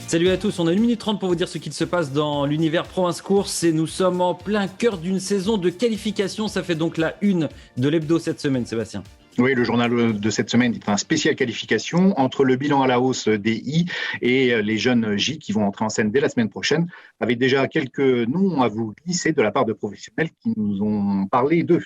Salut à tous, on a 1 minute 30 pour vous dire ce qu'il se passe dans l'univers Provence Course et nous sommes en plein cœur d'une saison de qualification. Ça fait donc la une de l'hebdo cette semaine, Sébastien. Oui, le journal de cette semaine est un spécial qualification entre le bilan à la hausse des I et les jeunes J qui vont entrer en scène dès la semaine prochaine, avec déjà quelques noms à vous glisser de la part de professionnels qui nous ont parlé d'eux.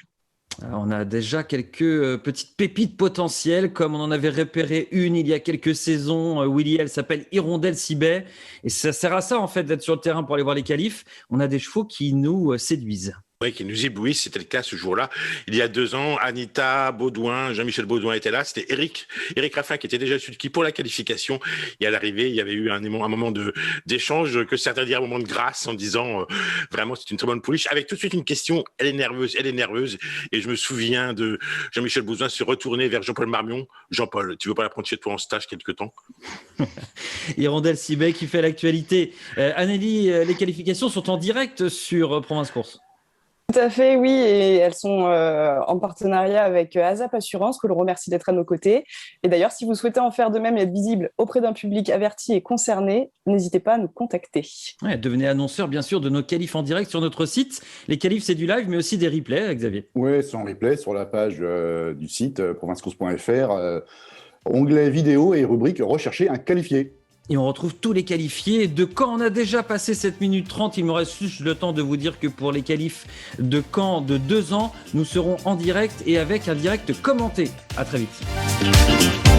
Alors, on a déjà quelques petites pépites potentielles, comme on en avait repéré une il y a quelques saisons. Willy, elle s'appelle Hirondelle Sibet. Et ça sert à ça, en fait, d'être sur le terrain pour aller voir les qualifs. On a des chevaux qui nous séduisent. Oui, qui nous éblouissent. C'était le cas ce jour-là. Il y a 2 ans, Anita Baudouin, Jean-Michel Baudouin était là. C'était Eric Raffin qui était déjà celui qui pour la qualification. Et à l'arrivée, il y avait eu un moment d'échange que certains diraient un moment de grâce en disant vraiment c'est une très bonne pouliche. Avec tout de suite une question, elle est nerveuse. Et je me souviens de Jean-Michel Baudouin se retourner vers Jean-Paul Marmion. Jean-Paul, tu veux pas la prendre chez toi en stage quelque temps? Hirondelle Sibet qui fait l'actualité. Anneli, les qualifications sont en direct sur Provence Course. Tout à fait, oui, et elles sont en partenariat avec ASAP Assurance, que l'on remercie d'être à nos côtés. Et d'ailleurs, si vous souhaitez en faire de même et être visible auprès d'un public averti et concerné, n'hésitez pas à nous contacter. Ouais, devenez annonceur, bien sûr, de nos qualifs en direct sur notre site. Les qualifs, c'est du live, mais aussi des replays, Xavier. Oui, c'est en replay sur la page du site provincecourse.fr, onglet vidéo et rubrique rechercher un qualifié. Et on retrouve tous les qualifiés. De Caen, on a déjà passé 7 minutes 30. Il me reste juste le temps de vous dire que pour les qualifs de Caen de 2 ans, nous serons en direct et avec un direct commenté. À très vite.